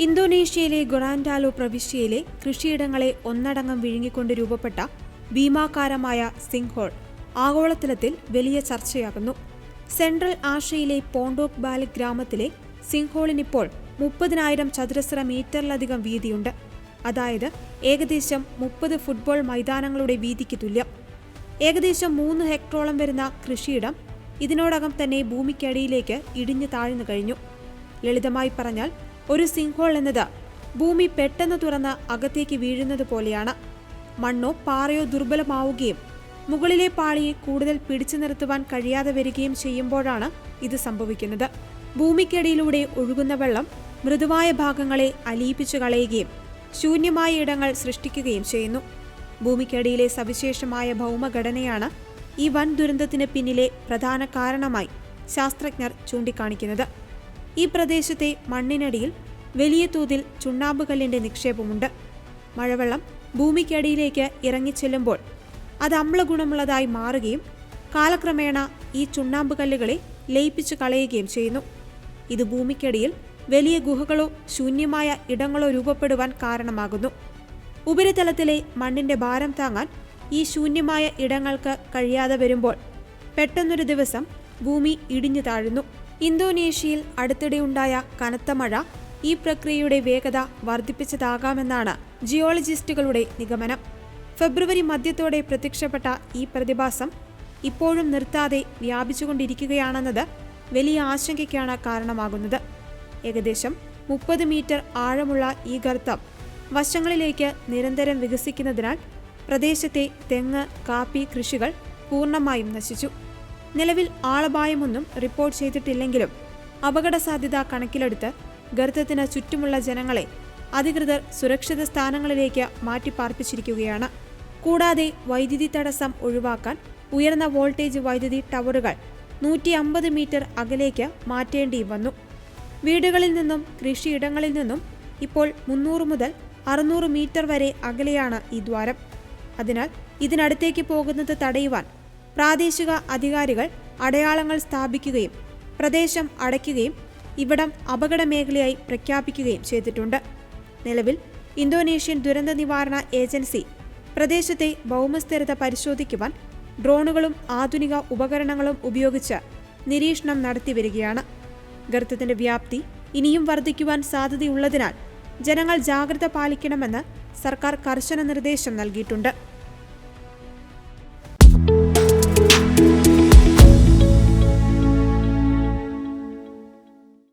ഇന്തോനേഷ്യയിലെ ഗൊറാൻഡാലോ പ്രവിശ്യയിലെ കൃഷിയിടങ്ങളെ ഒന്നടങ്കം വിഴുങ്ങിക്കൊണ്ട് രൂപപ്പെട്ട ഭീമാകാരമായ സിങ്ക്ഹോൾ ആഗോളതലത്തിൽ വലിയ ചർച്ചയാകുന്നു. സെൻട്രൽ ആഷ്യയിലെ പോണ്ടോക് ബാലിക് ഗ്രാമത്തിലെ സിങ്ക്ഹോളിനിപ്പോൾ 30,000 ചതുരശ്ര മീറ്ററിലധികം വീതിയുണ്ട്. അതായത് ഏകദേശം 30 ഫുട്ബോൾ മൈതാനങ്ങളുടെ വീതിക്ക് തുല്യം. ഏകദേശം 3 ഹെക്ടറോളം വരുന്ന കൃഷിയിടം ഇതിനോടകം തന്നെ ഭൂമിക്കടിയിലേക്ക് ഇടിഞ്ഞു താഴ്ന്നു കഴിഞ്ഞു. ലളിതമായി പറഞ്ഞാൽ ഒരു സിങ്ക്ഹോൾ എന്നത് ഭൂമി പെട്ടെന്ന് തുറന്ന് അകത്തേക്ക് വീഴുന്നത് പോലെയാണ്. മണ്ണോ പാറയോ ദുർബലമാവുകയും മുകളിലെ പാളിയെ കൂടുതൽ പിടിച്ചു നിർത്തുവാൻ കഴിയാതെ വരികയും ചെയ്യുമ്പോഴാണ് ഇത് സംഭവിക്കുന്നത്. ഭൂമിക്കടിയിലൂടെ ഒഴുകുന്ന വെള്ളം മൃദുവായ ഭാഗങ്ങളെ അലിയിപ്പിച്ചു കളയുകയും ശൂന്യമായ ഇടങ്ങൾ സൃഷ്ടിക്കുകയും ചെയ്യുന്നു. ഭൂമിക്കടിയിലെ സവിശേഷമായ ഭൗമഘടനയാണ് ഈ വൻ ദുരന്തത്തിന് പിന്നിലെ പ്രധാന കാരണമായി ശാസ്ത്രജ്ഞർ ചൂണ്ടിക്കാണിക്കുന്നത്. ഈ പ്രദേശത്തെ മണ്ണിനടിയിൽ വലിയ തോതിൽ ചുണ്ണാമ്പുകല്ലിന്റെ നിക്ഷേപമുണ്ട്. മഴവെള്ളം ഭൂമിക്കടിയിലേക്ക് ഇറങ്ങിച്ചെല്ലുമ്പോൾ അത് അമ്ലഗുണമുള്ളതായി മാറുകയും കാലക്രമേണ ഈ ചുണ്ണാമ്പുകല്ലുകളെ ലയിപ്പിച്ചു കളയുകയും ചെയ്യുന്നു. ഇത് ഭൂമിക്കടിയിൽ വലിയ ഗുഹകളോ ശൂന്യമായ ഇടങ്ങളോ രൂപപ്പെടുവാൻ കാരണമാകുന്നു. ഉപരിതലത്തിലെ മണ്ണിന്റെ ഭാരം താങ്ങാൻ ഈ ശൂന്യമായ ഇടങ്ങൾക്ക് കഴിയാതെ വരുമ്പോൾ പെട്ടെന്നൊരു ദിവസം ഭൂമി ഇടിഞ്ഞു താഴുന്നു. ഇന്തോനേഷ്യയിൽ അടുത്തിടെയുണ്ടായ കനത്ത മഴ ഈ പ്രക്രിയയുടെ വേഗത വർദ്ധിപ്പിച്ചതാകാമെന്നാണ് ജിയോളജിസ്റ്റുകളുടെ നിഗമനം. ഫെബ്രുവരി മധ്യത്തോടെ പ്രത്യക്ഷപ്പെട്ട ഈ പ്രതിഭാസം ഇപ്പോഴും നിർത്താതെ വ്യാപിച്ചുകൊണ്ടിരിക്കുകയാണെന്നത് വലിയ ആശങ്കയ്ക്കാണ് കാരണമാകുന്നത്. ഏകദേശം 30 മീറ്റർ ആഴമുള്ള ഈ ഗർത്തം വശങ്ങളിലേക്ക് നിരന്തരം വികസിക്കുന്നതിനാൽ പ്രദേശത്തെ തെങ്ങ്, കാപ്പി കൃഷികൾ പൂർണ്ണമായും നശിച്ചു. നിലവിൽ ആളപായമൊന്നും റിപ്പോർട്ട് ചെയ്തിട്ടില്ലെങ്കിലും അപകട സാധ്യത കണക്കിലെടുത്ത് ഗർത്തത്തിന് ചുറ്റുമുള്ള ജനങ്ങളെ അധികൃതർ സുരക്ഷിത സ്ഥാനങ്ങളിലേക്ക് മാറ്റിപ്പാർപ്പിച്ചിരിക്കുകയാണ്. കൂടാതെ വൈദ്യുതി തടസ്സം ഒഴിവാക്കാൻ ഉയർന്ന വോൾട്ടേജ് വൈദ്യുതി ടവറുകൾ 150 മീറ്റർ അകലേക്ക് മാറ്റേണ്ടിയും വന്നു. വീടുകളിൽ നിന്നും കൃഷിയിടങ്ങളിൽ നിന്നും ഇപ്പോൾ 300 മുതൽ 600 മീറ്റർ വരെ അകലെയാണ് ഈ ദ്വാരം. അതിനാൽ ഇതിനടുത്തേക്ക് പോകുന്നത് തടയുവാൻ പ്രാദേശിക അധികാരികൾ അടയാളങ്ങൾ സ്ഥാപിക്കുകയും പ്രദേശം അടയ്ക്കുകയും ഇവിടം അപകട മേഖലയായി പ്രഖ്യാപിക്കുകയും ചെയ്തിട്ടുണ്ട്. നിലവിൽ ഇന്തോനേഷ്യൻ ദുരന്ത നിവാരണ ഏജൻസി പ്രദേശത്തെ ഭൗമസ്ഥിരത പരിശോധിക്കുവാൻ ഡ്രോണുകളും ആധുനിക ഉപകരണങ്ങളും ഉപയോഗിച്ച് നിരീക്ഷണം നടത്തിവരികയാണ്. ഗർത്തത്തിന്റെ വ്യാപ്തി ഇനിയും വർദ്ധിക്കുവാൻ സാധ്യതയുള്ളതിനാൽ ജനങ്ങൾ ജാഗ്രത പാലിക്കണമെന്ന് സർക്കാർ കർശന നിർദ്ദേശം നൽകിയിട്ടുണ്ട്.